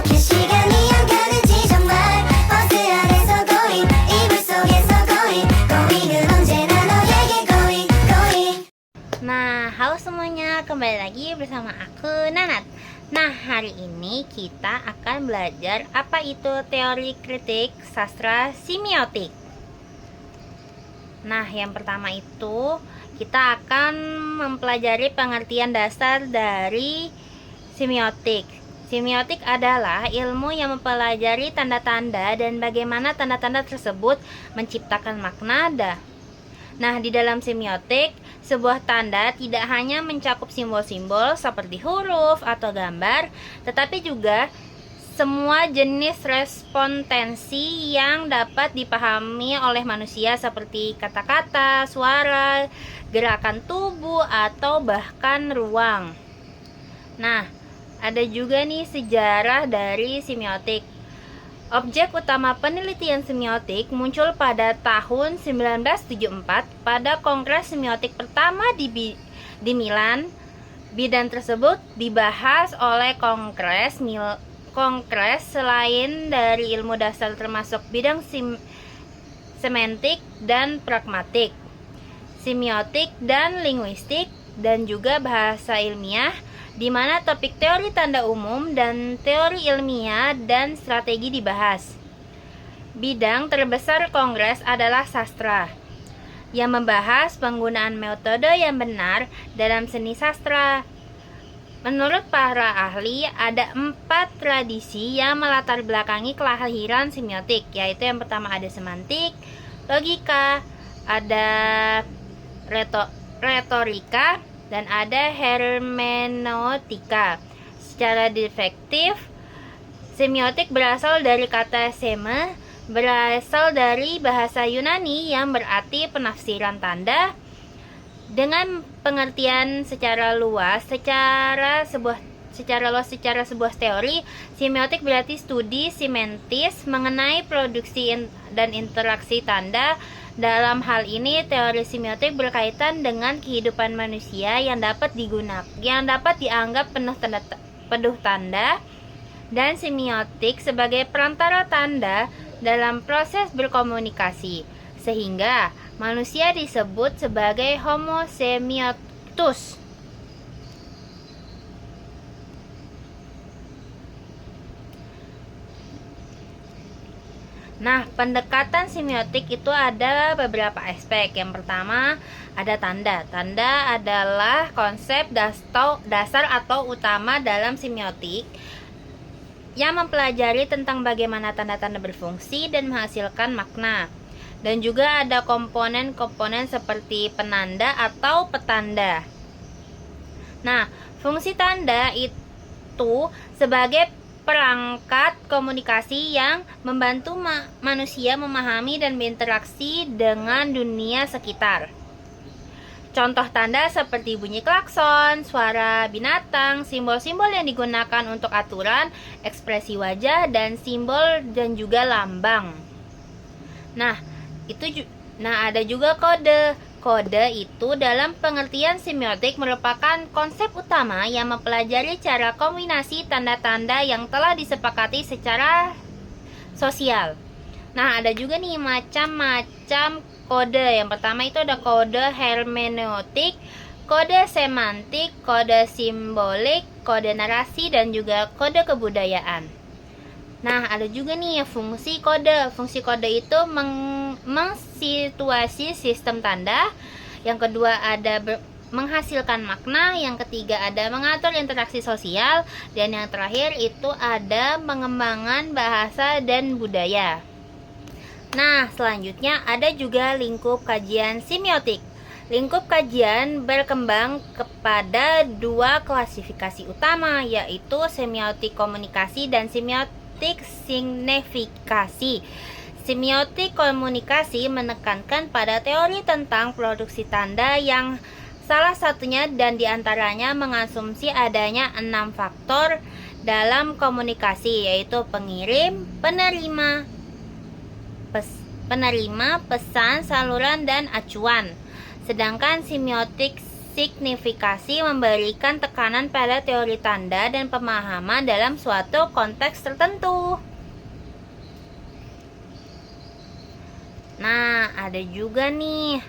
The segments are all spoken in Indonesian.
이렇게 시간이 안 가는지 정말 버스 안에서 going 이불 속에서 going 은 언제나 너에게 going. Nah, halo semuanya, kembali lagi bersama aku Nanat. Nah, hari ini kita akan belajar apa itu teori kritik sastra semiotik. Nah, yang pertama itu kita akan mempelajari pengertian dasar dari semiotik. Semiotik adalah ilmu yang mempelajari tanda-tanda dan bagaimana tanda-tanda tersebut menciptakan makna. Nah, di dalam semiotik, sebuah tanda tidak hanya mencakup simbol-simbol seperti huruf atau gambar, tetapi juga semua jenis respondensi yang dapat dipahami oleh manusia seperti kata-kata, suara, gerakan tubuh, atau bahkan ruang. Nah, ada juga nih sejarah dari semiotik. Objek utama penelitian semiotik muncul pada tahun 1974 pada Kongres Semiotik pertama di Milan. Bidang tersebut dibahas oleh Kongres selain dari ilmu dasar termasuk bidang semantik dan pragmatik, semiotik dan linguistik, dan juga bahasa ilmiah, di mana topik teori tanda umum dan teori ilmiah dan strategi dibahas. Bidang terbesar Kongres adalah sastra, yang membahas penggunaan metode yang benar dalam seni sastra. Menurut para ahli, ada 4 tradisi yang melatar belakangi kelahiran semiotik, yaitu yang pertama ada semantik, logika, ada retorika, dan ada hermeneutika. Secara defektif, semiotik berasal dari kata seme, berasal dari bahasa Yunani yang berarti penafsiran tanda. Dengan pengertian secara luas secara sebuah teori, semiotik berarti studi semantis mengenai produksi dan interaksi tanda. Dalam hal ini, teori semiotik berkaitan dengan kehidupan manusia yang dapat dianggap penuh tanda, dan semiotik sebagai perantara tanda dalam proses berkomunikasi, sehingga manusia disebut sebagai Homo semioticus. Nah, pendekatan semiotik itu ada beberapa aspek. Yang pertama, ada tanda. Tanda adalah konsep dasar atau utama dalam semiotik yang mempelajari tentang bagaimana tanda-tanda berfungsi dan menghasilkan makna. Dan juga ada komponen-komponen seperti penanda atau petanda. Nah, fungsi tanda itu sebagai perangkat komunikasi yang membantu manusia memahami dan berinteraksi dengan dunia sekitar. Contoh tanda seperti bunyi klakson, suara binatang, simbol-simbol yang digunakan untuk aturan, ekspresi wajah, dan simbol dan juga lambang. Nah, ada juga kode. Kode itu dalam pengertian semiotik merupakan konsep utama yang mempelajari cara kombinasi tanda-tanda yang telah disepakati secara sosial. Nah, ada juga nih macam-macam kode. Yang pertama itu ada kode hermeneutik, kode semantik, kode simbolik, kode narasi, dan juga kode kebudayaan. Nah, ada juga nih fungsi kode. Fungsi kode itu mengsituasi sistem tanda. Yang kedua ada menghasilkan makna. Yang ketiga ada mengatur interaksi sosial. Dan yang terakhir itu ada pengembangan bahasa dan budaya. Nah, selanjutnya ada juga lingkup kajian semiotik. Lingkup kajian berkembang kepada 2 klasifikasi utama, yaitu semiotik komunikasi dan semiotik signifikasi. Semiotik komunikasi menekankan pada teori tentang produksi tanda yang salah satunya dan diantaranya mengasumsi adanya 6 faktor dalam komunikasi, yaitu pengirim, penerima, pesan, saluran, dan acuan. Sedangkan semiotik signifikasi memberikan tekanan pada teori tanda dan pemahaman dalam suatu konteks tertentu. Nah, ada juga nih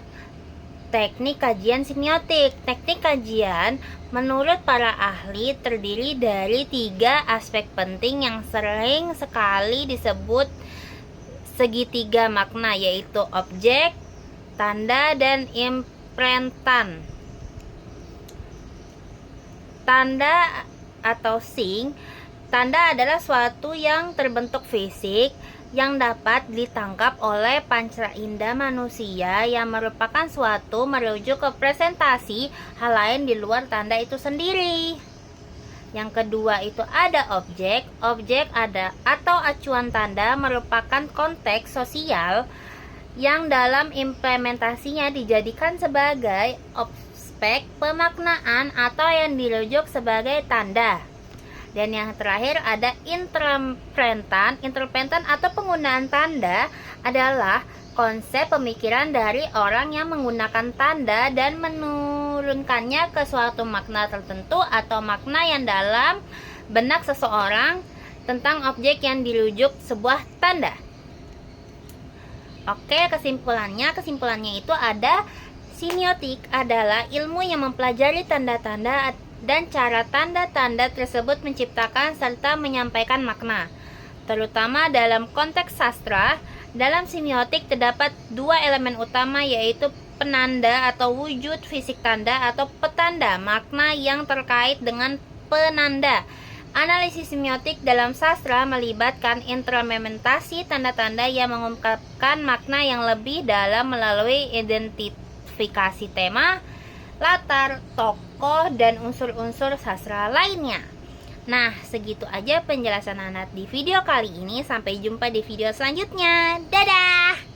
teknik kajian semiotik. Teknik kajian menurut para ahli terdiri dari 3 aspek penting yang sering sekali disebut segitiga makna, yaitu objek, tanda, dan imprentan. Tanda atau sing, tanda adalah suatu yang terbentuk fisik yang dapat ditangkap oleh panca indera manusia yang merupakan suatu merujuk ke presentasi hal lain di luar tanda itu sendiri. Yang kedua itu ada objek. Objek ada atau acuan tanda merupakan konteks sosial yang dalam implementasinya dijadikan sebagai aspek pemaknaan atau yang dirujuk sebagai tanda. Dan yang terakhir ada interpretan. Interpretan atau penggunaan tanda adalah konsep pemikiran dari orang yang menggunakan tanda dan menurunkannya ke suatu makna tertentu atau makna yang dalam benak seseorang tentang objek yang dirujuk sebuah tanda. Oke, kesimpulannya itu ada semiotik adalah ilmu yang mempelajari tanda-tanda dan cara tanda-tanda tersebut menciptakan serta menyampaikan makna. Terutama dalam konteks sastra, dalam semiotik terdapat 2 elemen utama, yaitu penanda atau wujud fisik tanda atau petanda makna yang terkait dengan penanda. Analisis semiotik dalam sastra melibatkan implementasi tanda-tanda yang mengungkapkan makna yang lebih dalam melalui identifikasi tema, latar, tokoh, dan unsur-unsur sastra lainnya. Nah, segitu aja penjelasan Anat di video kali ini. Sampai jumpa di video selanjutnya. Dadah!